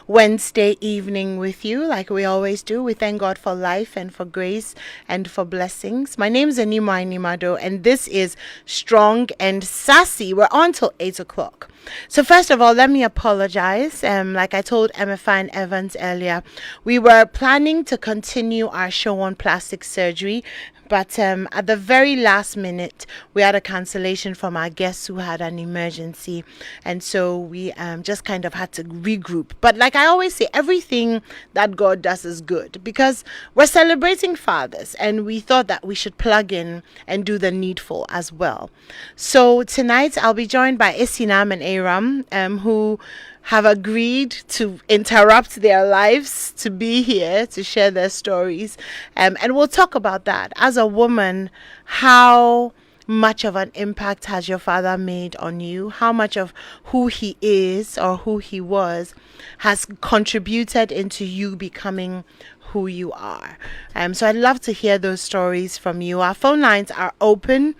Wednesday evening with you, like we always do. We thank God for life and for grace and for blessings. My name is Animwaa Anim-Addo, and this is Strong and Sassy. We're on till 8 o'clock. So first of all, let me apologize. Like I told MFI and Evans earlier, we were planning to continue our show on plastic surgery, but at the very last minute, we had a cancellation from our guests who had an emergency. And so we just kind of had to regroup. But like I always say, everything that God does is good because we're celebrating fathers. And we thought that we should plug in and do the needful as well. So tonight, I'll be joined by Yehouessi and Eyram, who have agreed to interrupt their lives to be here to share their stories. And we'll talk about that. As a woman, how much of an impact has your father made on you? How much of who he is or who he was has contributed into you becoming who you are? So I'd love to hear those stories from you. Our phone lines are open,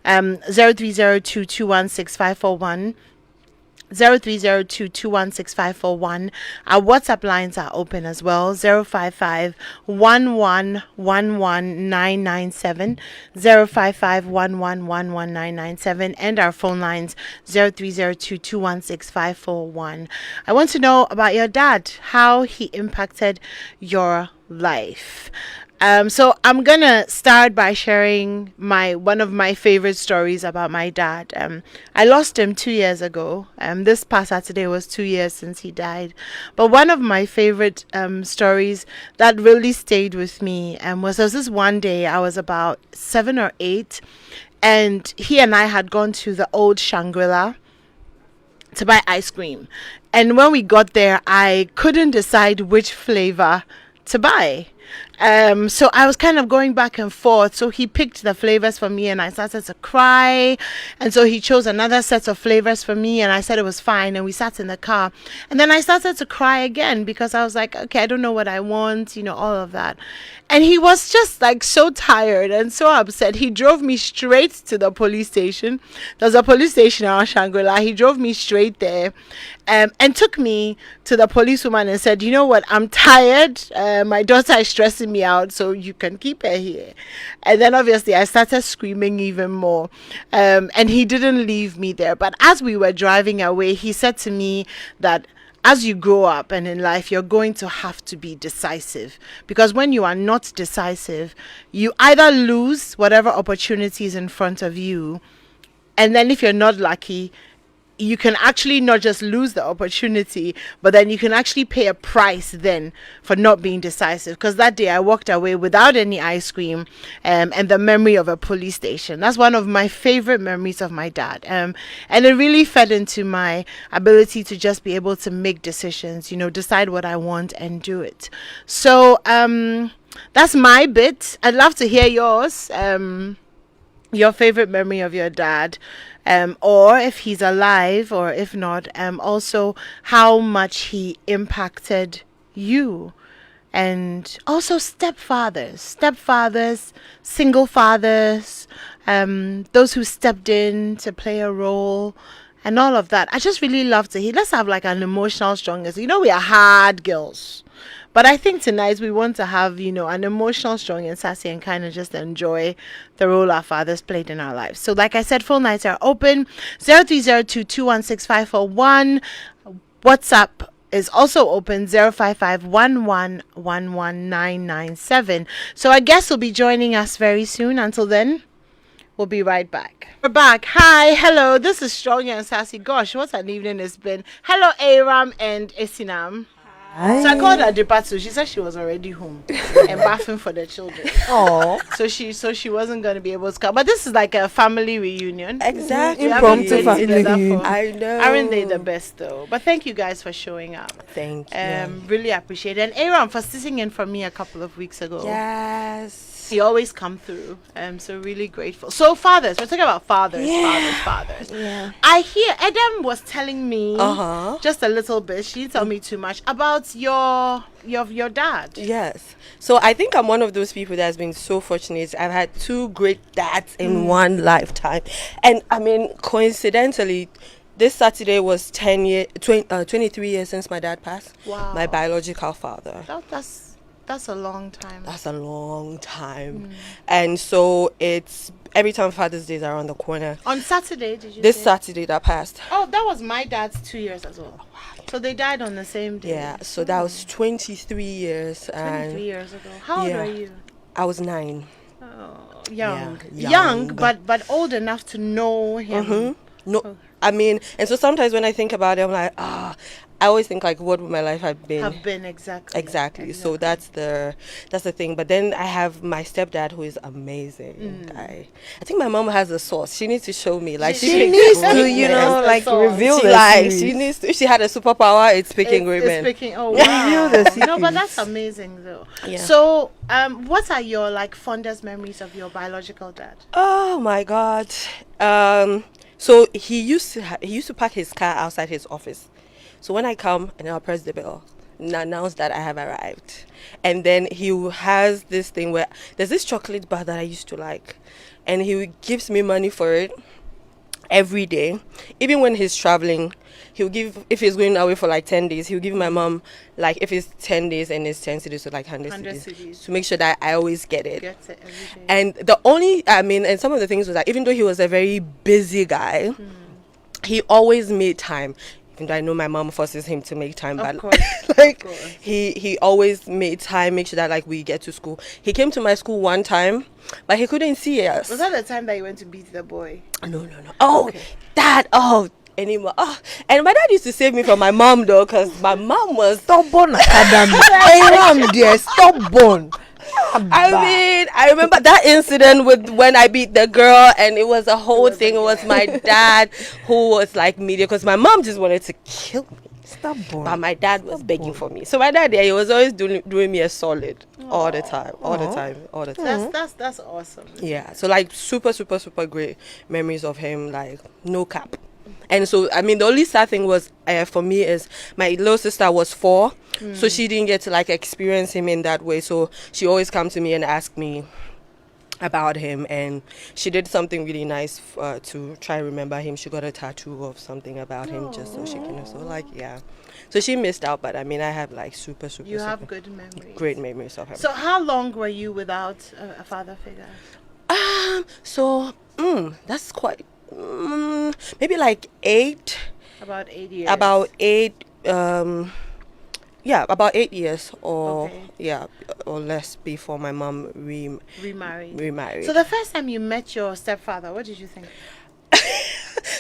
0302216541. 0302216541. Our WhatsApp lines are open as well. 055-1111-997, 055-1111-997, and our phone lines 0302216541. I want to know about your dad, how he impacted your life. So I'm gonna start by sharing one of my favorite stories about my dad. I lost him 2 years ago. This past Saturday was 2 years since he died. But one of my favorite stories that really stayed with me was there was this one day I was about 7 or 8, and he and I had gone to the old Shangri-La to buy ice cream. And when we got there, I couldn't decide which flavor to buy. So I was kind of going back and forth. So he picked the flavors for me and I started to cry. And so he chose another set of flavors for me and I said it was fine. And we sat in the car. And then I started to cry again because I was like, okay, I don't know what I want, all of that. And he was just like so tired and so upset. He drove me straight to the police station. There's a police station around Shangri-La. He drove me straight there and took me to the policewoman and said, you know what, I'm tired. My daughter is stressing me out, so you can keep her here. And then obviously I started screaming even more. And he didn't leave me there. But as we were driving away, he said to me that as you grow up and in life, you're going to have to be decisive, because when you are not decisive, you either lose whatever opportunities in front of you, and then if you're not lucky, you can actually not just lose the opportunity, but then you can actually pay a price then for not being decisive. Because that day I walked away without any ice cream and the memory of a police station. That's one of my favorite memories of my dad. And it really fed into my ability to just be able to make decisions, decide what I want and do it. So that's my bit. I'd love to hear yours. Your favorite memory of your dad, or if he's alive, or if not, also how much he impacted you. And also stepfathers, single fathers, those who stepped in to play a role, and all of that. I just really love to hear. Let's have like an emotional strongness. We are hard girls. But I think tonight we want to have, an emotional, strong and sassy and kind of just enjoy the role our fathers played in our lives. So like I said, phone lines are open, 0302216541. WhatsApp is also open, 055-1111-997. So our guests will be joining us very soon. Until then, we'll be right back. We're back. Hi, hello. This is Strong and Sassy. Gosh, what an evening it's been. Hello, Eyram and Yehouessi. Hi. So I called her Depatsu. She said she was already home and bathing for the children. Oh, so she wasn't going to be able to come. But this is like a family reunion. exactly. Impromptu family reunion. I know. Aren't they the best though? But thank you guys for showing up. Thank you. Really appreciate it. And Eyram for sitting in for me a couple of weeks ago. Yes. You always come through. So really grateful. So fathers, we're talking about fathers. Yeah. I hear Adam was telling me just a little bit. She didn't tell me too much about your dad. Yes. So I think I'm one of those people that has been so fortunate. I've had two great dads in one lifetime. And I mean, coincidentally, This Saturday was 23 years since my dad passed. Wow. My biological father. That's a long time. That's a long time. And so it's every time Father's Day is around the corner. On Saturday, did you This say? Saturday that passed. Oh, that was my dad's 2 years as well. So they died on the same day. Yeah, so that was 23 years. 23 years ago. How old yeah. are you? I was 9. Oh, young. Yeah, Young, young. but old enough to know him. No, I mean, and so sometimes when I think about it, I'm like, I always think like, what would my life have been? Exactly. So that's the thing. But then I have my stepdad who is amazing. I think my mom has a source. She needs to show me. Like She needs to, you know, like reveal the like series. she needs to. If she had a superpower, it's picking women. Oh wow. Reveal the No, but that's secrets. amazing though. Yeah. So, what are your like fondest memories of your biological dad? Oh my God. So he used to park his car outside his office. So when I come and I'll press the bell and announce that I have arrived, and then he has this thing where there's this chocolate bar that I used to like, and he gives me money for it every day. Even when he's traveling, he'll give, if he's going away for like 10 days, he'll give my mom, like if it's 10 days and it's 10 cities, so like 100 cities, to make sure that I always get it. Gets it every day. And the only, and some of the things was that even though he was a very busy guy, he always made time. Even though I know my mom forces him to make time, Of but course, like of course. he always made time, make sure that like we get to school. He came to my school one time, but he couldn't see us. Was that the time that you went to beat the boy? No. Oh, Dad. Oh, anymore. Oh, and my dad used to save me from my mom though, because my mom was Stubborn academy. Eyram, dear, stubborn. I mean, I remember that incident with when I beat the girl, and it was a whole thing. It was my dad who was like media, because my mom just wanted to kill me. Stubborn. But my dad was begging for me. So my dad, he was always doing me a solid all the time. That's awesome. Yeah. So like super, super, super great memories of him, like no cap. And so, I mean, the only sad thing was for me is my little sister was 4, so she didn't get to like experience him in that way. So she always come to me and ask me about him, and she did something really nice to try to remember him. She got a tattoo of something about him just so she can. So like, yeah. So she missed out, but I mean, I have like super, super. You have super good memories. great memories of him. So how long were you without a father figure? That's quite. Maybe like 8. About 8 years. About 8. About 8 years or or less before my mom remarried. So the first time you met your stepfather, what did you think?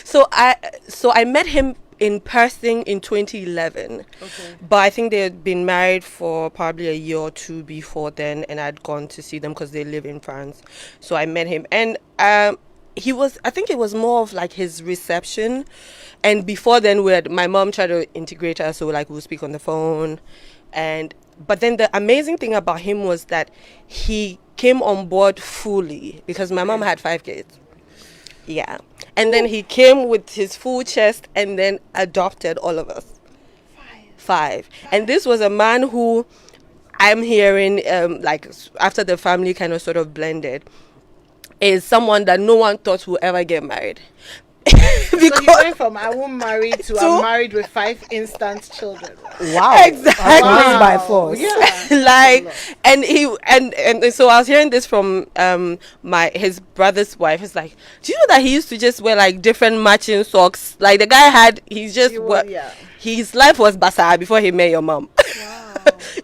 So I met him in person in 2011. Okay. But I think they had been married for probably a year or 2 before then, and I'd gone to see them because they live in France. So I met him, and I think it was more of like his reception. And before then, my mom tried to integrate us, so like we'll speak on the phone. But then the amazing thing about him was that he came on board fully, because my mom had 5 kids. Yeah. And then he came with his full chest and then adopted all of us. 5. And this was a man who I'm hearing, like after the family kind of sort of blended, is someone that no one thought would ever get married. So you went from I won't marry to I'm married with 5 instant children. Wow. Exactly. Wow. By force. Yeah. Like, and he and so I was hearing this from his brother's wife. It's like, do you know that he used to just wear like different matching socks? Like the guy his life was bazaar before he met your mom. Wow.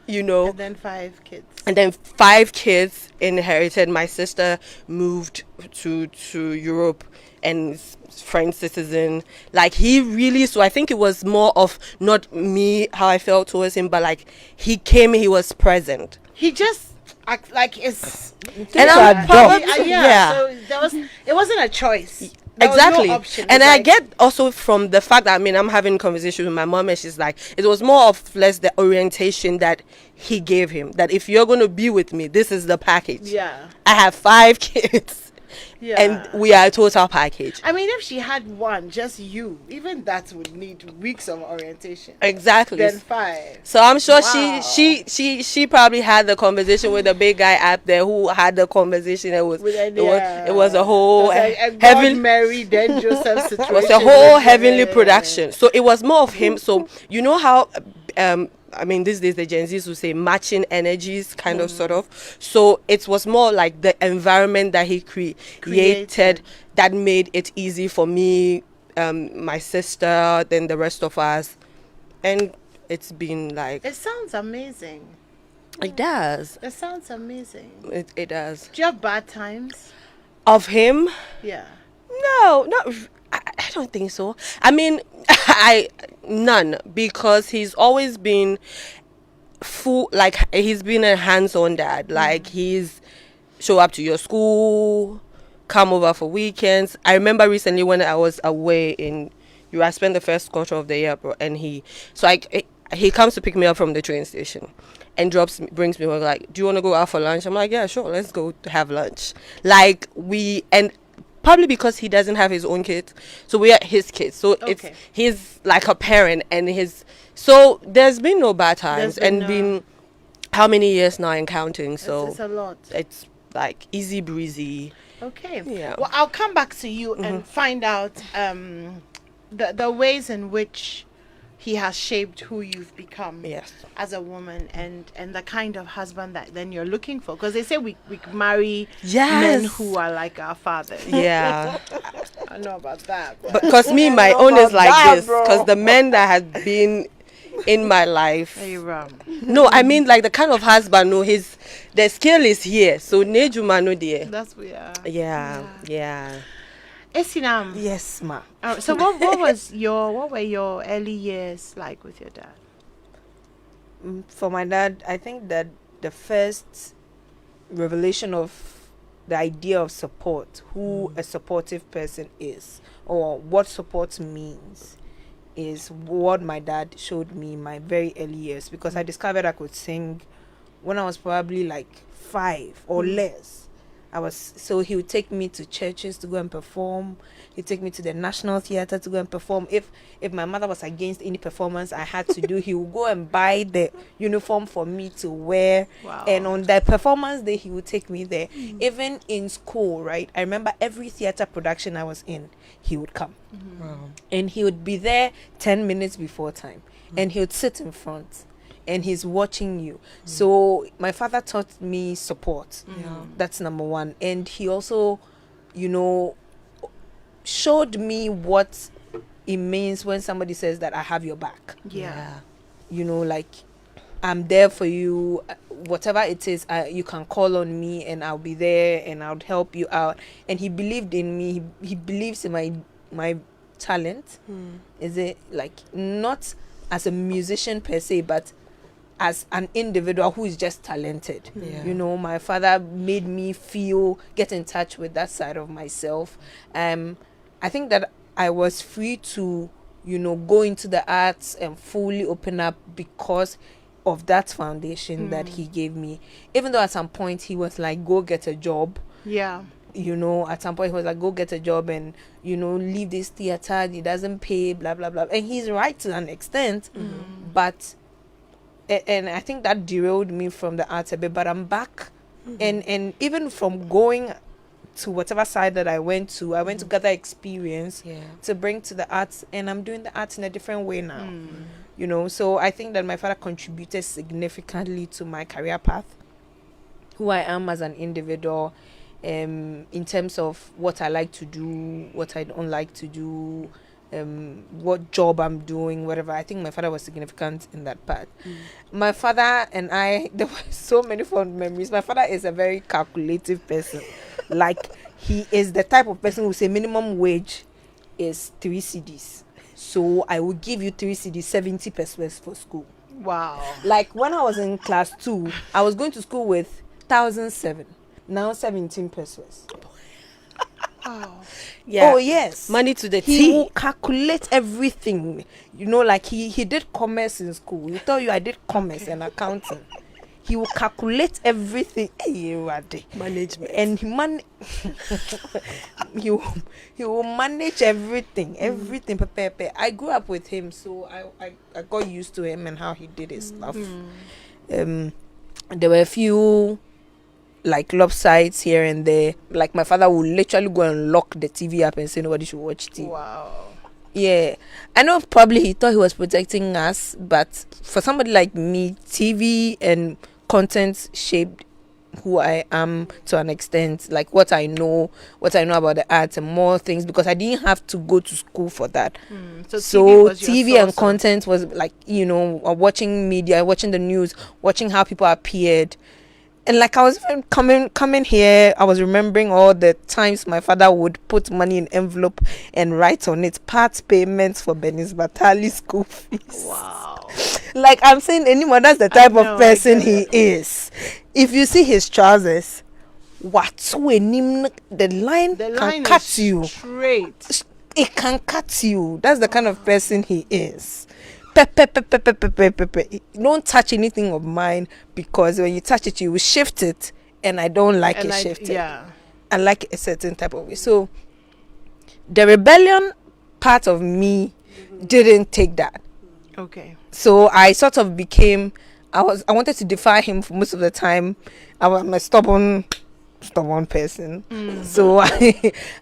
You know. And then 5 kids. And then 5 kids inherited. My sister moved to Europe and is French citizen. Like he really, so I think it was more of not me, how I felt towards him, but like he came, he was present. He just act like it's And I'm probably, So it wasn't a choice. There was exactly. no option. And It's I like, get also from the fact that, I mean, I'm having conversations with my mom, and she's like, it was more of less the orientation that he gave him, that if you're going to be with me, this is the package. Yeah. I have 5 kids. Yeah. and we are a total package. I mean, if she had one, just you, even that would need weeks of orientation. Exactly. Then 5. So I'm sure Wow. she probably had the conversation with the big guy up there who had the conversation. It was a whole God Mary then Joseph situation. it was a whole heavenly production. So it was more of him. So you know how I mean, these days the Gen Zs will say matching energies, kind of, sort of. So it was more like the environment that he created that made it easy for me, my sister, then the rest of us, and it's been like. It sounds amazing. It does. It sounds amazing. It does. Do you have bad times? Of him? Yeah. No, I don't think so. I mean, none, because he's always been he's been a hands-on dad. Like, he's show up to your school, come over for weekends. I remember recently when I was away in I spent the first quarter of the year, bro, and he comes to pick me up from the train station and brings me home, like, do you want to go out for lunch? I'm like, yeah, sure, let's go to have lunch. Like, and probably because he doesn't have his own kids, so we are his kids, so he's like a parent, and so there's been no bad times, been how many years now and counting, so it's a lot. It's like easy breezy. Okay. Yeah. Well, I'll come back to you and find out the ways in which he has shaped who you've become as a woman, and the kind of husband that then you're looking for, because they say we marry men who are like our father. Yeah. I know about that, because my own is like this, because the men that have been in my life, no, I mean, like, the kind of husband, no, the skill is here, so nejuma no there. That's weird. Yeah. Esinam. Yes, ma. So what were your early years like with your dad? For my dad, I think that the first revelation of the idea of support, who a supportive person is, or what support means, is what my dad showed me in my very early years, because I discovered I could sing when I was probably like 5 or less. So he would take me to churches to go and perform. He'd take me to the National Theatre to go and perform. If my mother was against any performance I had to do, he would go and buy the uniform for me to wear. Wow. And on the performance day, he would take me there. Even in school, right? I remember every theatre production I was in, he would come. Wow. And he would be there 10 minutes before time. And he would sit in front. And he's watching you. So my father taught me support. That's number one. And he also, showed me what it means when somebody says that I have your back. Yeah. Like, I'm there for you. Whatever it is, you can call on me and I'll be there and I'll help you out. And he believed in me. He believes in my talent. Is it like, not as a musician per se, but as an individual who is just talented. My father made me get in touch with that side of myself. I think that I was free to, go into the arts and fully open up because of that foundation that he gave me. Even though at some point he was like, go get a job. Yeah. At some point he was like, go get a job and, leave this theater. It doesn't pay, blah, blah, blah. And he's right to an extent. But and I think that derailed me from the arts a bit, but I'm back. And even from going to whatever side that I went to gather experience to bring to the arts, and I'm doing the arts in a different way now. So I think that my father contributed significantly to my career path, who I am as an individual, in terms of what I like to do, what I don't like to do, what job I'm doing, whatever. I think my father was significant in that part. My father and I, there were so many fond memories. My father is a very calculative person. Like, he is the type of person who say minimum wage is 3 cedis. So I will give you 3 cedis, 70 pesos for school. Wow. Like, when I was in class 2, I was going to school with 1,007. Now 17 pesos. Wow. Yeah. Oh yes. Money to the He T. will calculate everything. Like he did commerce in school. He tell you I did commerce and accounting. he will calculate everything. Management. And he will manage everything. I grew up with him, so I got used to him and how he did his stuff. There were a few like lopsides here and there. Like my father would literally go and lock the TV up and say nobody should watch TV. Wow. Yeah, I know probably he thought he was protecting us, but for somebody like me, TV and content shaped who I am to an extent, like what I know about the arts and more things, because I didn't have to go to school for that. So TV and content was like, watching media, watching the news, watching how people appeared. And like I was coming here, I was remembering all the times my father would put money in envelope and write on it part payments for Benis Batali school fees. Wow. Like I'm saying, anyone, that's the type of person he is. If you see his trousers, the line can cut you straight. It can cut you. That's the kind of person he is. Don't touch anything of mine, because when you touch it, you will shift it, and I don't like it shifted. Yeah. I like a certain type of way. So the rebellion part of me didn't take that. Okay. So I sort of became. I wanted to defy him for most of the time. I'm a stubborn person. So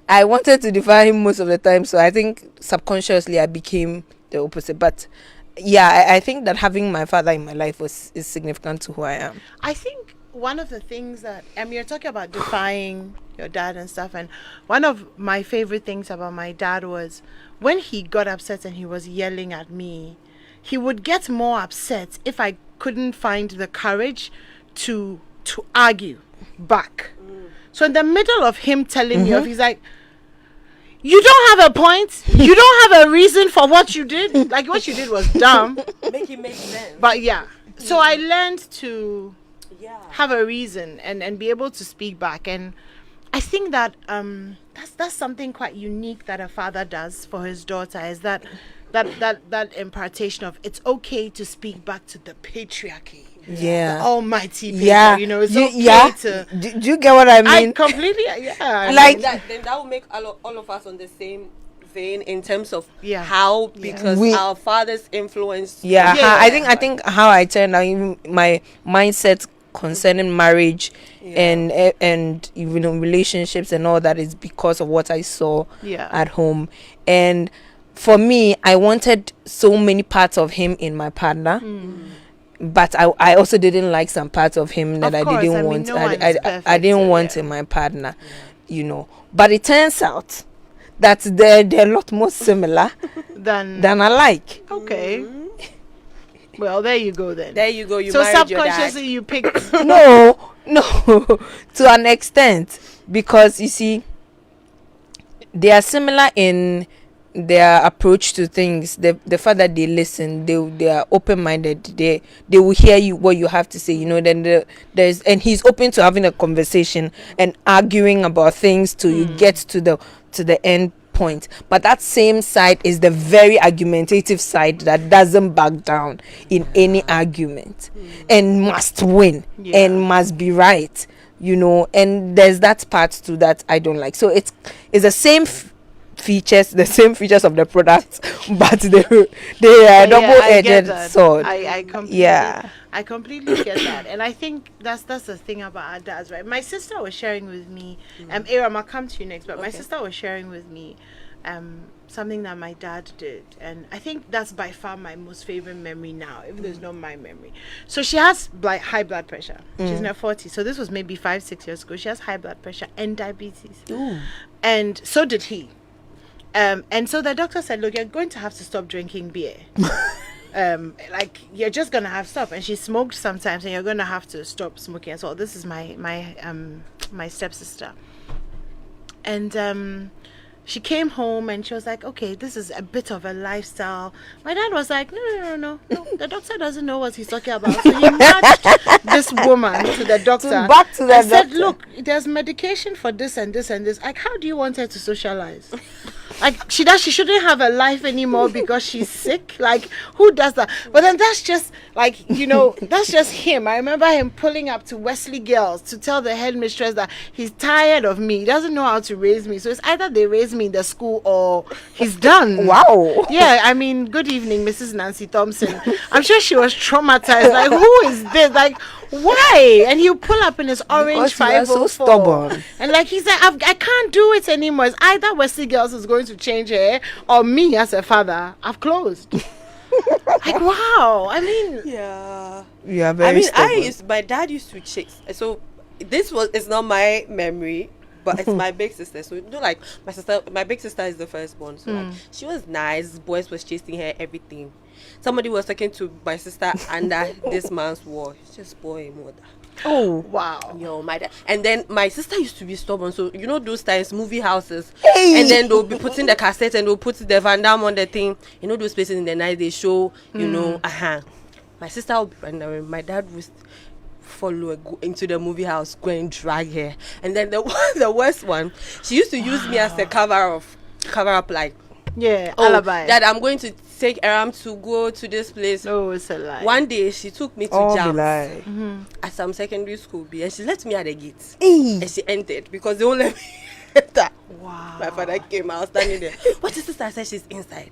I wanted to defy him most of the time. So I think subconsciously I became the opposite. But yeah, I think that having my father in my life is significant to who I am. I think one of the things that you're talking about defying your dad and stuff, and one of my favorite things about my dad was when he got upset and he was yelling at me, he would get more upset if I couldn't find the courage to argue back. So in the middle of him telling me off, he's like, you don't have a point. You don't have a reason for what you did. Like, what you did was dumb. Make it make sense. But yeah. So I learned to have a reason and be able to speak back. And I think that that's something quite unique that a father does for his daughter, is that impartation of it's okay to speak back to the patriarchy. Yeah. The almighty patriarchy. Yeah. It's okay to... Do you get what I mean? I completely... Yeah. Like... Then that will make all of us on the same vein in terms of how, because our fathers influenced. I think how I turned out, even my mindset concerning marriage and even relationships and all that is because of what I saw at home. And for me, I wanted so many parts of him in my partner. But I also didn't like some parts of him that I didn't want. I didn't want in my partner, But it turns out that they're a lot more similar than I like. Okay. Well, there you go then. There you go. You so married your dad. subconsciously you picked. No, to an extent, because you see, they are similar in their approach to things. The fact that they listen, they are open-minded, they will hear you what you have to say, then there's, and he's open to having a conversation and arguing about things till you get to the end point. But that same side is the very argumentative side that doesn't back down in any argument and must win and must be right, and there's that part to that I don't like. So it's the same the same features of the product, but they are double-edged sword. I completely get that, and I think that's the thing about our dads, right? My sister was sharing with me, Eyram, I'll come to you next, but my sister was sharing with me something that my dad did, and I think that's by far my most favorite memory now, even though it's not my memory. So she has high blood pressure. She's in her 40s, so this was maybe 5-6 years ago. She has high blood pressure and diabetes. And so did he. And so the doctor said, look, you're going to have to stop drinking beer. You're just going to have to stop. And she smoked sometimes, and you're going to have to stop smoking as well. This is my stepsister. And she came home and she was like, okay, this is a bit of a lifestyle. My dad was like, no. The doctor doesn't know what he's talking about. So he marched this woman to the doctor. Back to the doctor. Said, look, there's medication for this and this and this. Like, how do you want her to socialize? Like she shouldn't have a life anymore because she's sick. Like who does that? But then that's just like, that's just him. I remember him pulling up to Wesley Girls to tell the headmistress that he's tired of me. He doesn't know how to raise me. So it's either they raise me in the school or he's done. Wow. Yeah, I mean, good evening, Mrs. Nancy Thompson. I'm sure she was traumatized. Like, who is this? Like, why? And he'll pull up in his orange Because you are 504. so stubborn. And like he said, I can't do it anymore. It's either Wesley Girls is going to change her or me as a father. I've closed. Like, wow. I mean, Yeah. You are very stubborn. My dad used to chase. So it's not my memory, but it's my big sister. So like my big sister is the firstborn. So like she was nice. Boys was chasing her, everything. Somebody was talking to my sister under this man's wall. It's just boy mother. Oh, wow. My dad. And then my sister used to be stubborn. So those times movie houses, Hey. and then they'll be putting the cassette and they'll put the Van Damme on the thing. Those places in the night they show. My sister will be wandering. My dad would follow go into the movie house, go and drag her. And then the worst one, she used to use me as a cover up, like, Yeah, alibi. Dad, I'm going to take Eyram to go to this place. No, it's a lie. One day she took me to oh, jam lie. at some secondary school, and she let me at the gate. Hey. And she entered because they won't let me enter. Wow. My father came, I was standing there. What is sister? I said she's inside.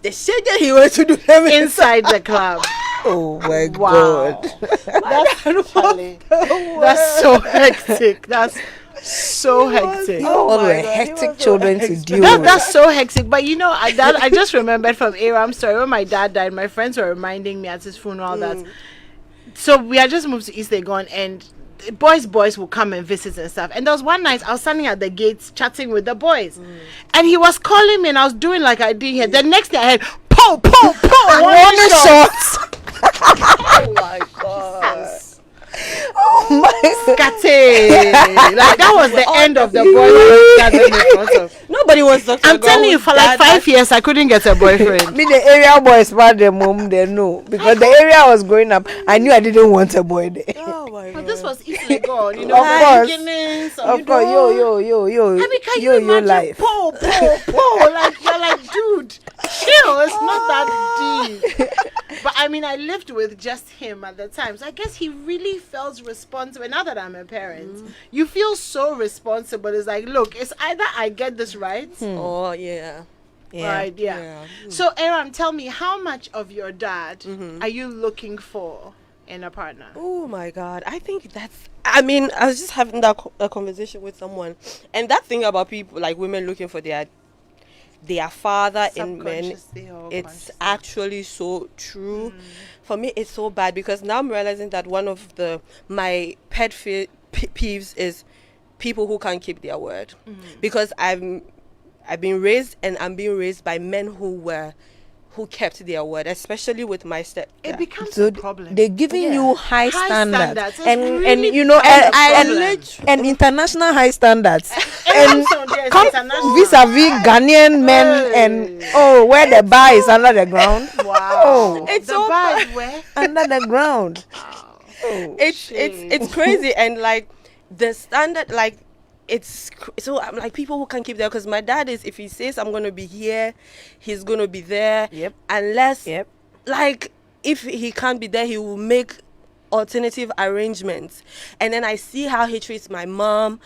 The shit that he went to do them Inside the club. Oh my Wow. God. That's funny. That's so hectic. That's so hectic. All my the God, hectic children to deal with. That's so hectic. But I just remembered from Eyram's story when my dad died. My friends were reminding me at his funeral that. So we had just moved to East Legon, and boys will come and visit and stuff. And there was one night I was standing at the gates chatting with the boys, and he was calling me, and I was doing like I did here. The next day I had po One shot. Oh my God. Oh my Scate. Like that was the end of the boys gathering in front of. Nobody was talking. I'm telling you, for like 5 years I couldn't get a boyfriend. Me, the area boys, but the mom, they know. Because the area I was growing up, I knew I didn't want a boy there. Oh my God. But this was East Legon, Of course. beginnings. Of course, yo, I mean, can you imagine life. po, like you're like, dude, chill, it's not that deep. But I mean, I lived with just him at the time, so I guess he really felt responsible. Now that I'm a parent, you feel so responsible. It's like, look, it's either I get this right, Oh yeah. right? Yeah. So, Eyram, tell me, how much of your dad are you looking for in a partner? Oh my God. I think I was just having a conversation with someone, and that thing about people, like women looking for their father in men, Subconsciously or it's consciously? actually so true. For me, it's so bad because now I'm realizing that one of my pet peeves is people who can't keep their word. Because I've been raised, and I'm being raised by men who kept their word, especially with my stepdad. It becomes So a problem. they're giving you high standards, It's and really you know, a and problem. and international high standards, And and so there's come international- vis-a-vis Ghanaian men, and where the bar is under the ground. Wow. Oh. It's the so bar bad. is where? Under the ground. It's crazy, and like the standard, like so I'm like, people who can keep there, because my dad is, if he says I'm gonna be here, he's gonna be there. Yep. Unless Yep. like if he can't be there, he will make alternative arrangements. And then I see how he treats my mom,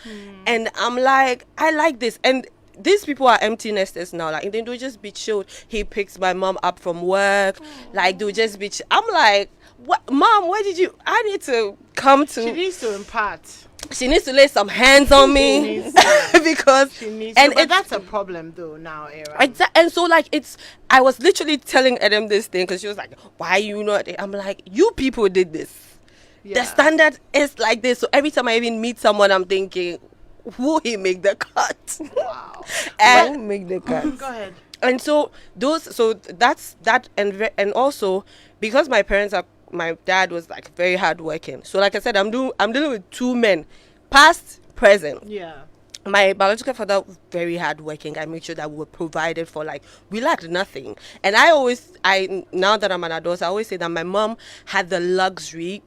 and I'm like, I like this. And these people are empty nesters now. Like, they do just be chilled. He picks my mom up from work. Like, they'll just be I'm like, what, mom, where did you? I need to come to. She needs to impart. She needs to lay some hands on me because She needs and to, but it's that's a problem though now, Eyram. and so like I was literally telling Adam this thing because she was like, why are you not? I'm like, you people did this. Yeah. The standard is like this. So every time I even meet someone, I'm thinking, will he make the cut? Wow. And Don't make the cut. Go ahead. and so that's that, and also because my dad was like very hardworking. So like I said, I'm dealing with two men, past, present. Yeah. My biological father was very hardworking. I made sure that we were provided for. Like, we lacked nothing. And now that I'm an adult, I always say that my mom had the luxury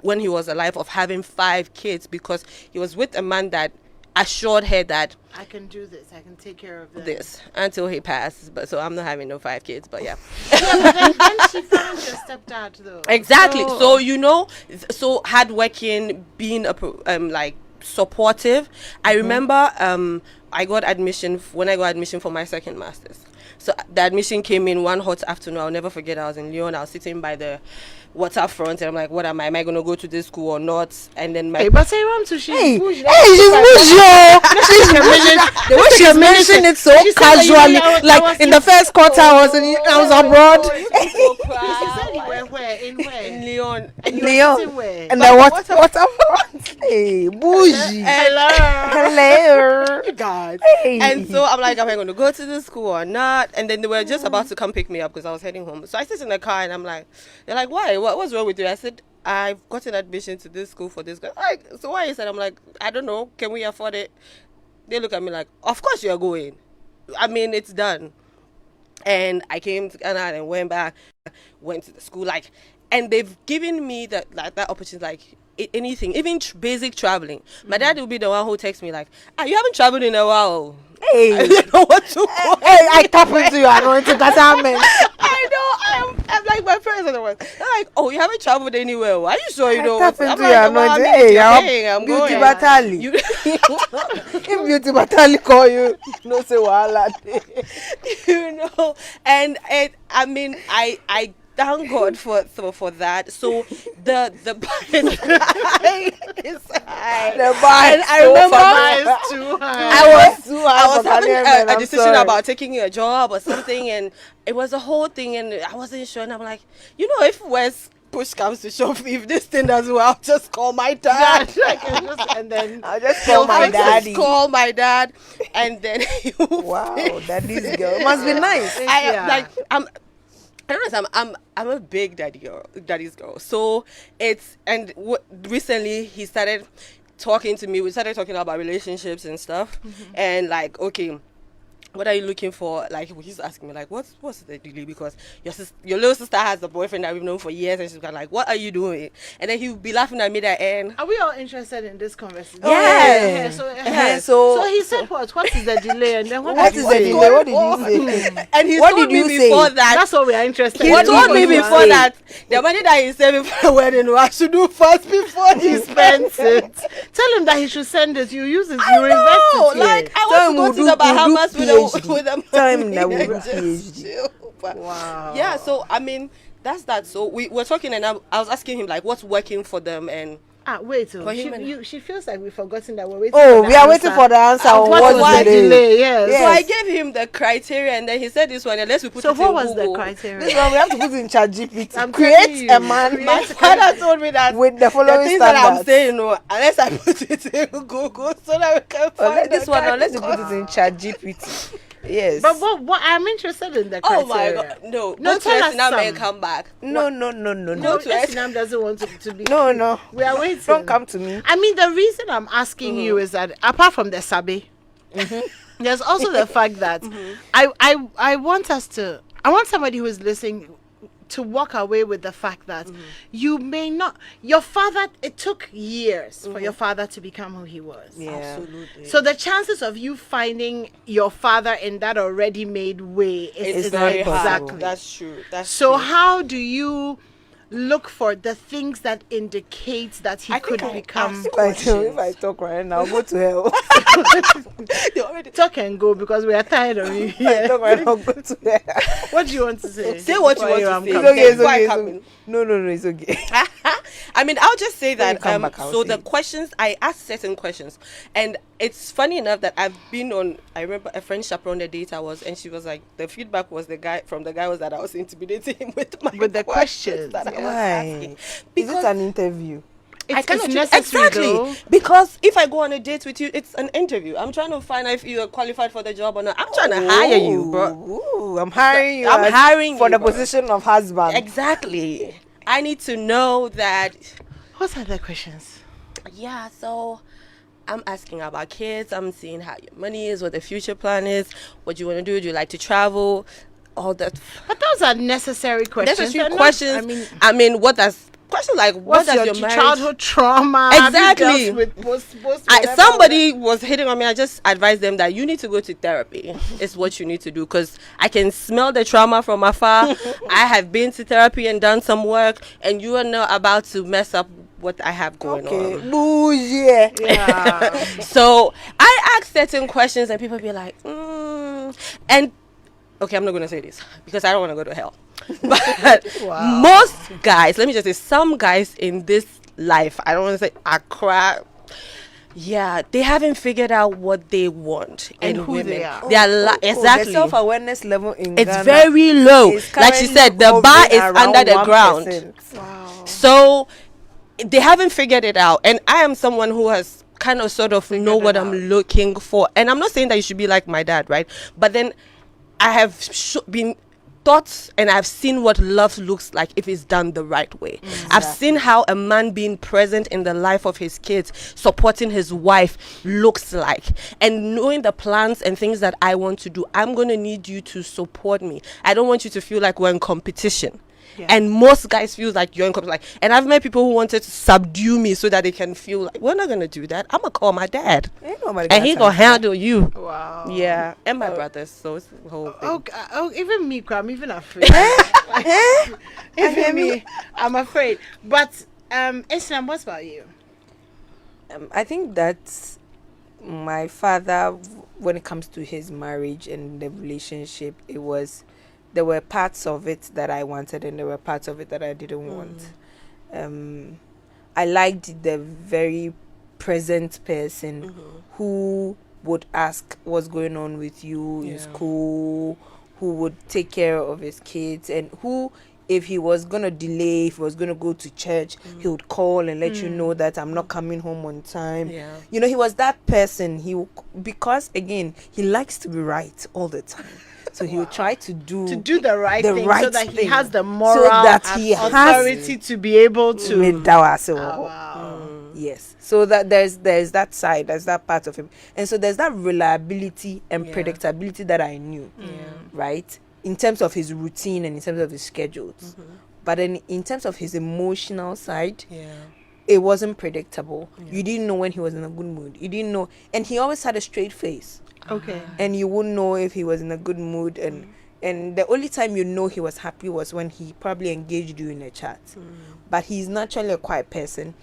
when he was alive of having 5 kids, because he was with a man that assured her that I can do this. I can take care of this until he passes. But so I'm not having no 5 kids. But yeah. Yeah, but then she found your stepdad though. Exactly. So you know, so hardworking, being like supportive. I remember I got admission when I got admission for my second master's. So the admission came in one hot afternoon. I'll never forget. I was in Lyon. I was sitting by the waterfront, and I'm like, "What am I? Am I going to go to this school or not?" And then my Hey, but Eyram too. She's Hey, bougie. she's bougie. The way she's mentioning it so She said that you casually, knew I was like in the first quarter, I was abroad. She said you were where? In where? in Lyon. And you were Leon. sitting where? And then waterfront. Hey, bougie. Hello. God. Hey. And so I'm like, am I going to go to the school or not? And then they were just about to come pick me up because I was heading home. So I sit in the car and I'm like, they're like, why? What's wrong with you? I said, I've gotten admission to this school for this guy. Like, so why? He said, I'm like, I don't know. Can we afford it? They look at me like, of course you're going. I mean, it's done. And I came to Ghana and went back, went to the school, like, and they've given me that opportunity, like, anything, even basic traveling. My dad will be the one who texts me like, you haven't traveled in a while. Hey. I don't know what to call. Hey, I tap into your anointing assignment. I know. I'm like my friends are the ones. They're like, oh, you haven't traveled anywhere. Are you sure you know? Tap I'm into like, your well, anointing. I'm Hey, I'm Beauty going. Batali. You, If Beauty Batali call you, no say wahala. you know, and I mean, I thank God for that. So the is high. The bar And is I so remember funny. It's too high. I was having Ghanaian men, a I'm decision sorry. about taking a job or something, and it was a whole thing, and I wasn't sure. And I'm like, you know, if West push comes to shove, if this thing doesn't well, I'll just call my dad. And then I'll just call my I'll just daddy. call my dad, and then he will Wow, fix daddy's girl must be nice. I am Yeah. like I don't know. I'm a big daddy's girl. So it's recently he started talking to me. We started talking about relationships and stuff, and like, okay, what are you looking for? Like, he's asking me like, what's the deal? Because your little sister has a boyfriend that we've known for years, and she's got like, what are you doing? And then he'll be laughing at me at the end. are we all interested in this conversation? Yeah. So he said what? What is the delay? And then what What did is you the say? delay? What did you say? And he What told did you me say? before that. That's what we are interested He in. told me What did you before say? that the money that he's saving for the wedding, I should do first before he spends it. Tell him that he should send it. You use it. I You invest know, it here. like I Tell him want to we'll go to the Bahamas with PhD. the Tell him that money we'll and do just PhD. chill. But Wow. yeah, so I mean that's that. So we were talking, and I was asking him like what's working for them, and Wait. For him and- She feels like we've forgotten that we're waiting. Oh, for the we are answer. waiting for the answer on What what's was the the delay. delay? Yes. Yes. so I gave him the criteria, and then he said this one, unless we put So it what in was Google. the criteria? This one we have to put in ChatGPT. I'm telling Create you, a man My father told me that with the the following things that I'm standards. saying, no, unless I put it in Google, so that we can find This the one, guy unless you because- put it in ChatGPT. Yes. But what I'm interested in the criteria. Oh my god, no, No, go to tell us Vietnam some. and come back. No. No, Go to us. Vietnam doesn't want to be. No. We are waiting. Don't come to me. I mean, the reason I'm asking you is that apart from the sabi, there's also the fact that I want somebody who is listening to walk away with the fact that you may not. Your father. It took years for your father to become who he was. Yeah. Absolutely. So the chances of you finding your father in that already made way is It's very not hard. exactly. That's true. That's So true. how do you look for the things that indicate that he I think could I become? asked If I talk right now, I'll go to hell. They already- Talk and go because we are tired of you If I here. talk right now, I'll go to hell. What do you want to say? Say what you Before want to Eyram say. comes It's okay, in? it's Why okay. coming? No, it's okay. I mean, I'll just say When you that. come back, I'll So say the it. questions I asked certain questions, and it's funny enough that I've been on. I remember a friend chaperone the date I was, and she was like, the feedback was the guy was that I was intimidating him with my With the questions, that I was Why? asking. Is Because it an interview? It's cannot do- necessary exactly though. because if I go on a date with you, it's an interview. I'm trying to find out if you are qualified for the job or not. I'm trying to hire you, bro. Ooh, I'm hiring you. I'm hiring for you, the bro. position of husband. Exactly. I need to know that. What are the questions? Yeah, so I'm asking about kids. I'm seeing how your money is, what the future plan is, what you want to do. Do you like to travel? All that. But those are necessary questions. Necessary They're not- questions. I mean, what does questions like, what What's does your your marriage... childhood trauma? Exactly. Have you dealt with whatever? Somebody was hitting on me. I just advised them that you need to go to therapy. It's what you need to do, because I can smell the trauma from afar. I have been to therapy and done some work, and you are not about to mess up what I have going on. Bougie. Yeah. So I ask certain questions, and people be like, and okay, I'm not going to say this because I don't want to go to hell. But Wow. most guys, let me just say, some guys in this life, I don't want to say Accra, yeah, they haven't figured out what they want And in who women. they are. Exactly. The self-awareness level in It's Ghana very low. is Like she currently said, the bar hovering is around under the ground. 1%. Wow. So they haven't figured it out. And I am someone who has kind of sort of know it what out. I'm looking for. And I'm not saying that you should be like my dad, right? But then I have been taught, and I've seen what love looks like if it's done the right way. I've seen how a man being present in the life of his kids, supporting his wife, looks like. And knowing the plans and things that I want to do, I'm going to need you to support me. I don't want you to feel like we're in competition. Yeah. And most guys feel like you're in competition. Like, and I've met people who wanted to subdue me so that they can feel like, we're not going to do that. I'm going to call my dad. Ain't nobody And got he time going to for that. handle you. Wow. Yeah. And my brothers. So it's the whole thing. Even me, I'm even afraid. Even me, I'm afraid. But Islam, what about you? I think that my father, when it comes to his marriage and the relationship, there were parts of it that I wanted and there were parts of it that I didn't want. I liked the very present person who would ask what's going on with you in school, who would take care of his kids, and who, if he was going to delay, if he was going to go to church, he would call and let you know that I'm not coming home on time. Yeah. You know, he was that person. Because, again, he likes to be right all the time. So he will try to do the right the thing right so that he thing. has the So moral that he has authority to be able to. Wow. Yes. So that there's that side, there's that part of him. And so there's that reliability and predictability that I knew. Right? In terms of his routine and in terms of his schedules. But then in terms of his emotional side, it wasn't predictable. You didn't know when he was in a good mood. You didn't know. And he always had a straight face. Okay. And you wouldn't know if he was in a good mood. And the only time you know he was happy was when he probably engaged you in a chat. But he's naturally a quiet person.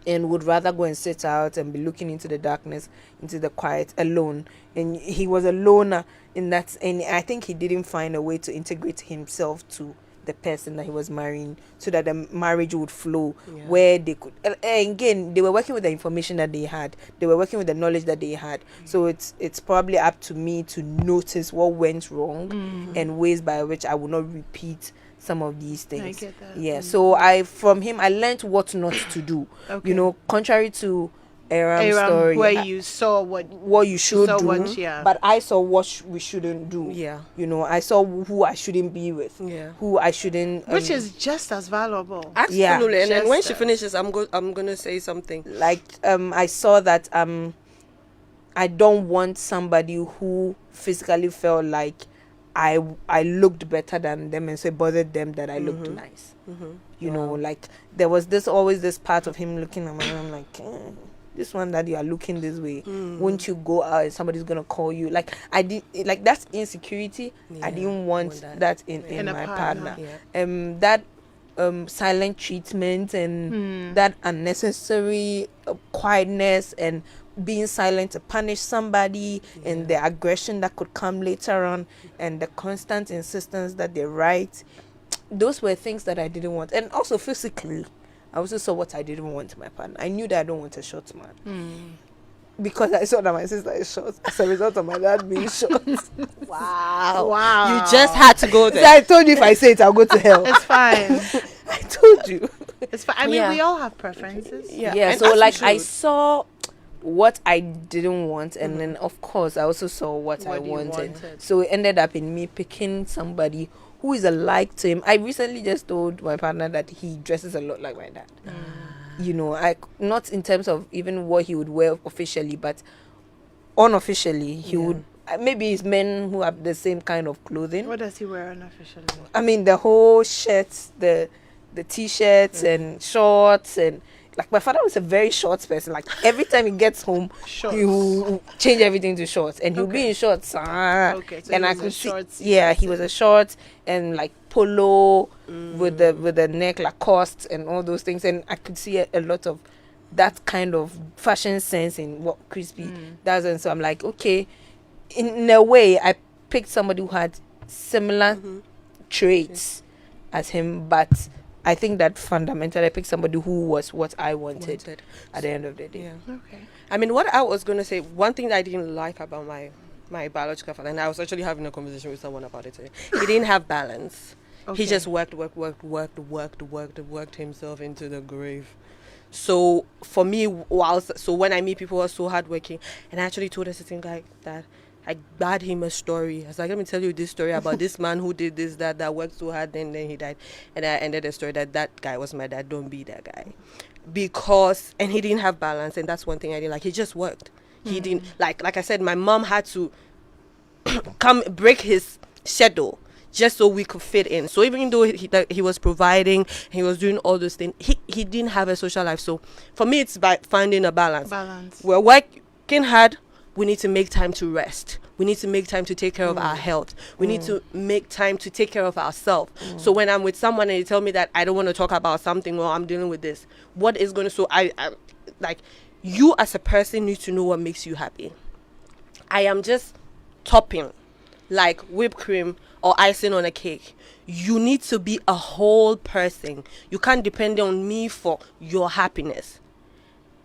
And would rather go and sit out and be looking into the darkness, into the quiet, alone. And he was a loner in that. And I think he didn't find a way to integrate himself to the person that he was marrying, so that the marriage would flow where they could. Again, they were working with the information that they had. They were working with the knowledge that they had. So it's probably up to me to notice what went wrong and ways by which I will not repeat some of these things. I get that. Yeah. So from him I learned what not to do. Okay. You know, contrary to Eyram's story, where you saw what you should saw do, what, but I saw what we shouldn't do. Yeah. You know, I saw who I shouldn't be with. Yeah. Who I shouldn't. which is just as valuable. Absolutely. And then when she Just, finishes, I'm gonna say something. like I saw that I don't want somebody who physically felt like I looked better than them, and so it bothered them that I looked nice. You know, like there was always this part of him looking at me, and I'm like, this one that you are looking this way, won't you go out and somebody's gonna call you? Like I did, like that's insecurity. I didn't want that in a my partner. partner. That silent treatment and that unnecessary quietness and being silent to punish somebody and the aggression that could come later on and the constant insistence that they're right. Those were things that I didn't want. And also physically, I also saw what I didn't want in my partner. I knew that I don't want a short man. Because I saw that my sister is short as a result of my dad being short. Wow. You just had to go there. So I told you if I say it, I'll go to hell. It's fine. I told you. It's fine. I mean, we all have preferences. Yeah, and so as like you I should. saw what I didn't want, and then of course I also saw what I What you wanted. wanted. So it ended up in me picking somebody who is alike to him. I recently just told my partner that he dresses a lot like my dad. You know, I not in terms of even what he would wear officially, but unofficially he would. Maybe it's men who have the same kind of clothing. What does he wear unofficially? I mean, the whole shirt, the the t-shirts and shorts, and like my father was a very short person. Like every time he gets home, Shorts. he will change everything to shorts, and he'll be Okay. in shorts. Okay, so and he I was a could see, shorts yeah, he person. was a shorts and like polo with the neck Lacoste and all those things, and I could see a lot of that kind of fashion sense in what Crispy does, and so I'm like, okay, in a way, I picked somebody who had similar traits as him, but I think that fundamentally I picked somebody who was what I wanted at the end of the day. Yeah. Okay. I mean, what I was gonna say, one thing that I didn't like about my biological father, and I was actually having a conversation with someone about it today. He didn't have balance. Okay. He just worked himself into the grave. So for me, when I meet people who are so hardworking, and I actually told a certain guy that I bad him a story. I was like, let me tell you this story about this man who did this, that worked so hard, then he died. And I ended the story that guy was my dad. Don't be that guy. And he didn't have balance, and that's one thing I didn't like. He just worked. He didn't, like I said, my mom had to come break his schedule just so we could fit in. So even though he was providing, he was doing all those things, he didn't have a social life. So for me, it's by finding a balance. We're working hard. We need to make time to rest. We need to make time to take care of our health. We need to make time to take care of ourselves. So when I'm with someone and they tell me that I don't want to talk about something, or I'm dealing with this, what is going to, so I like, you as a person need to know what makes you happy. I am just topping, like whipped cream or icing on a cake. You need to be a whole person. You can't depend on me for your happiness.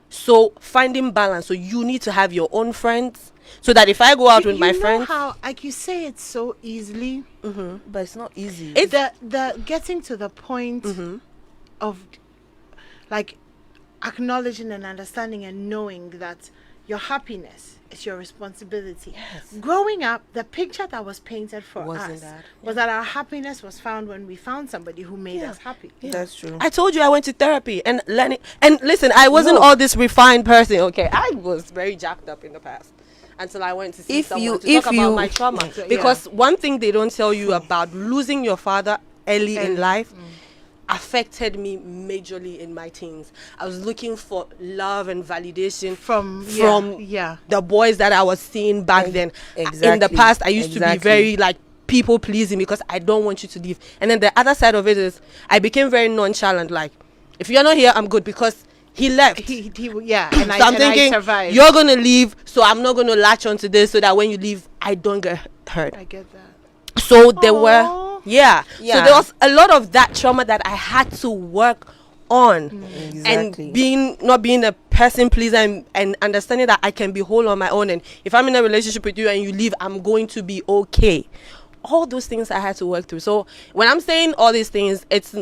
So finding balance. So you need to have your own friends, so that if I go out with my friends, how, like you say it so easily, But it's not easy. it's the getting to the point of like acknowledging and understanding and knowing that your happiness is your responsibility. Yes. Growing up, the picture that was painted for Wasn't us that? was that our happiness was found when we found somebody who made us happy. That's true. I told you I went to therapy and learning. And listen, I wasn't all this refined person. Okay, I was very jacked up in the past until I went to see someone to talk about my trauma. Because one thing they don't tell you about losing your father early in life affected me majorly in my teens. I was looking for love and validation from the boys that I was seeing back then. Exactly. In the past, I used to be very like people pleasing because I don't want you to leave. And then the other side of it is I became very nonchalant. Like, if you're not here, I'm good, because he left. And So I I'm thinking, survived. you're gonna leave, so I'm not gonna latch onto this, so that when you leave, I don't get hurt. I get that. So there were, Aw. so there was a lot of that trauma that I had to work on. Exactly. And not being a person pleaser, and understanding that I can be whole on my own, and if I'm in a relationship with you and you leave, I'm going to be okay. All those things I had to work through. So when I'm saying all these things, it's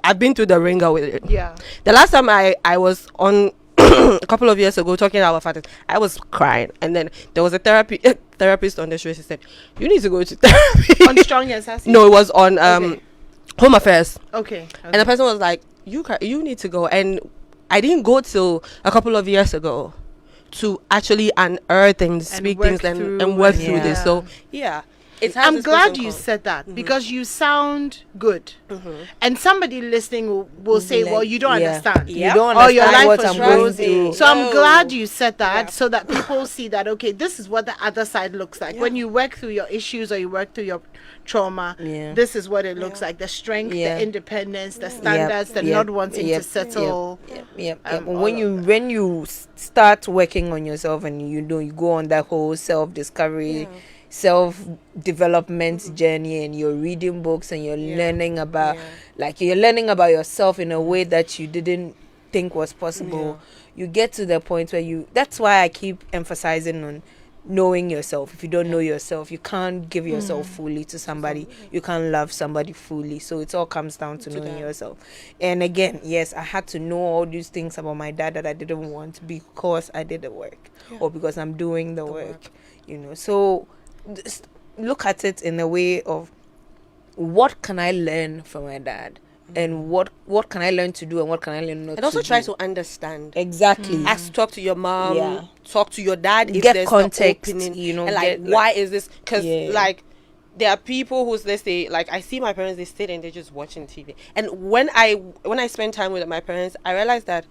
I've been through the ringer with it. Yeah. The last time I was on a couple of years ago talking about fathers, I was crying, and then there was a therapist on the show. She said, "You need to go to therapy." On Strong and Sassy? No, it was on Home Affairs. Okay. And the person was like, "You need to go." And I didn't go till a couple of years ago to actually unearth and speak work things through and work and- through this. Yeah. So yeah, I'm glad you said that, because you sound good, and somebody listening will say, like, "Well, you don't yeah. understand. You don't Or your understand life what was I'm going rosy." through. So I'm No. glad you said that, so that people see that, okay, this is what the other side looks like. When you work through your issues or you work through your trauma, this is what it looks like: the strength, the independence, the standards, the not wanting to settle. When you start working on yourself, and you go on that whole self-discovery, self-development journey, and you're reading books and you're learning about you're learning about yourself in a way that you didn't think was possible. You get to the point where that's why I keep emphasizing on knowing yourself. If you don't know yourself, you can't give yourself fully to somebody. You can't love somebody fully. So it all comes down to knowing yourself. And again, yes, I had to know all these things about my dad that I didn't want, because I did the work, or because I'm doing the work. So just look at it in a way of, what can I learn from my dad, and what can I learn to do, and what can I learn not to do. And also try to understand. Exactly. Talk to your mom, talk to your dad, if Get there's context, the opening, and and why is this? Because there are people who's, let's say, like I see my parents, they sit and they're just watching TV. And when I spend time with my parents, I realize that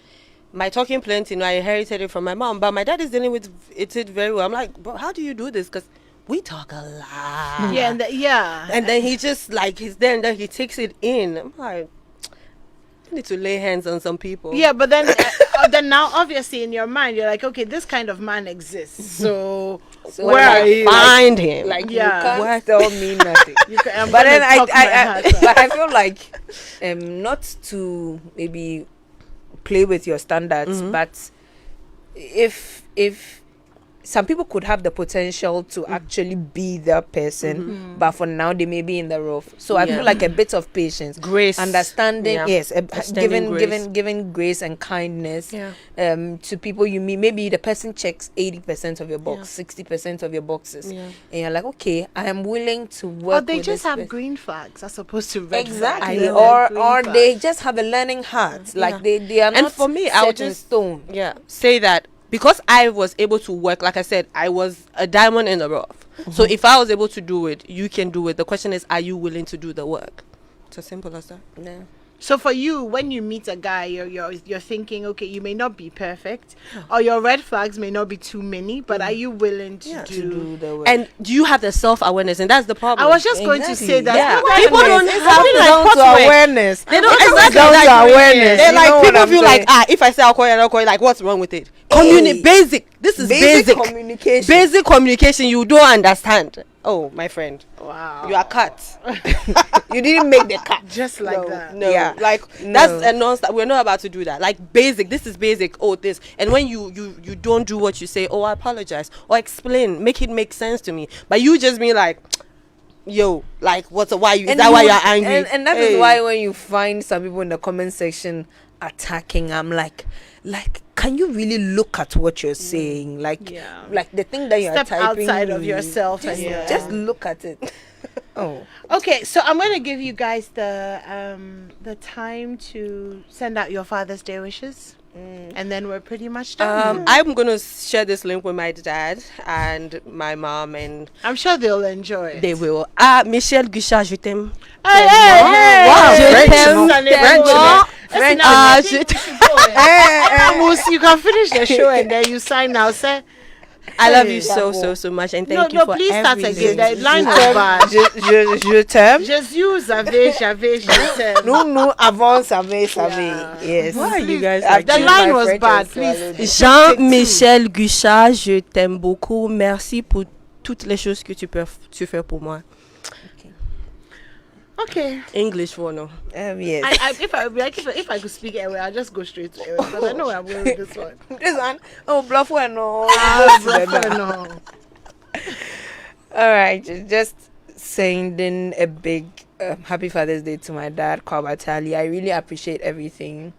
my talking plenty, I inherited it from my mom, but my dad is dealing with it very well. I'm like, bro, how do you do this? Because we talk a lot. Yeah, and then he just like he's there and then he takes it in. I'm like, I need to lay hands on some people. Yeah, but then then now obviously in your mind you're like, okay, this kind of man exists. So where are you? Find him. Like, Yeah. you can't tell me nothing. I'm But gonna then talk my heart out. but I feel like not to maybe play with your standards, but if some people could have the potential to actually be that person, but for now they may be in the rough. So I feel like a bit of patience, Grace, understanding, yeah. Extending giving grace and kindness Yeah. to people you meet. Maybe the person checks 80% of your box, 60% of your boxes, and you're like, okay, I am willing to work. Or they with just this have person. green flags as opposed to red Exactly, flags. or they just have a learning heart. Like they are And not for me, set I would in just stone. say that because I was able to work, like I said, I was a diamond in the rough. So if I was able to do it, you can do it. The question is, are you willing to do the work? It's as simple as that. Yeah. So for you, when you meet a guy, you're thinking, okay, you may not be perfect, or your red flags may not be too many, but are you willing to Do the work. And do you have the self-awareness? And that's the problem. I was just going to say that. Yeah. People don't It's have coming like down to what's awareness. They don't It's exactly down like to doing awareness. it. They're You like know what people I'm feel saying? like if I say alcohol, like what's wrong with it? Hey. Basic. This is basic. communication. Basic communication. You don't understand. Oh, my friend, Wow. you are cut. You didn't make the cut. Just like that. No, Yeah. like that's a non-stop. We're not about to do that. Like basic. This is basic. Oh, this. And when you don't do what you say, oh, I apologize, or explain, make it make sense to me. But you just be like, yo, like why you? Is that why you're angry? And that is why when you find some people in the comment section attacking, I'm like, can you really look at what you're saying? Like, Yeah. like the thing that you're Step typing, outside of yourself and just look at it. Oh, Okay, so I'm gonna give you guys the time to send out your Father's Day wishes, and then we're pretty much done. I'm gonna share this link with my dad and my mom, and I'm sure they'll enjoy it. they will. Michel Guichard, je t'aime. Hey, hey, hey! Wow, Je French, t'aime, no? ça n'est French, pas- no? Listen, French, I no? think we should go, Amos, you can finish the show and then you sign now, say. I love you Hey. so much, and thank you No, for please start everything. again. The line was bad. je t'aime. Jesus, j'avais, je t'aime. Nous avant savez. Yeah. Yes. Why are you guys I've like The changed this? line my was French bad, and please. swallowed it. Jean-Michel Guichard, je t'aime beaucoup. Merci pour toutes les choses que tu fais pour moi. Okay. English for no. Yes. If I could speak anyway, I'll just go straight to it because I know where I'm going with this one. This one. Oh, bluff one. No. No. All right. Just sending a big happy Father's Day to my dad, Kwabatali. I really appreciate everything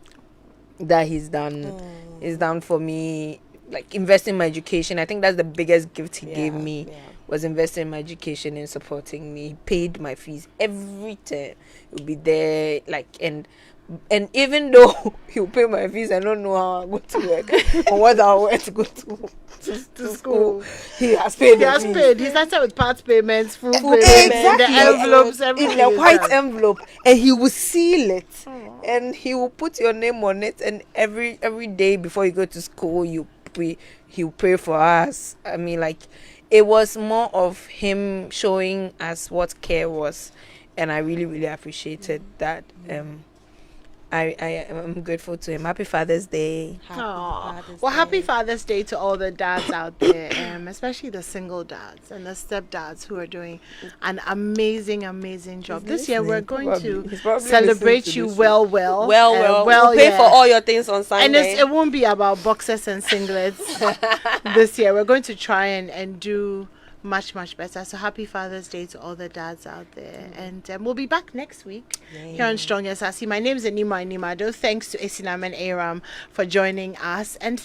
that he's done. He's done for me, like investing in my education. I think that's the biggest gift he gave me. Was investing in my education and supporting me. He paid my fees every time. He'll be there, like, and even though he'll pay my fees, I don't know how I go to work or what I wear to go to school. He has paid. He has paid. He started with part payments, food payments, Exactly. the envelopes, everything. In a is white done. envelope, and he will seal it, and he will put your name on it. And every day before you go to school, he'll pray for us. I mean, like, it was more of him showing us what care was, and I really, really appreciated that. I am grateful to him. Happy Father's Day. Happy Father's Day to all the dads out there, especially the single dads and the stepdads who are doing an amazing job. This year we're going He's probably to celebrate listening to you this. well. We'll pay yeah. for all your things on And Sunday. it won't be about boxers and singlets this year. We're going to try and do much better. So happy Father's Day to all the dads out there, and we'll be back next week here on Strong and Sassy. My name is Animwaa Anim-Addo. Thanks to Eyram and Eyram for joining us, and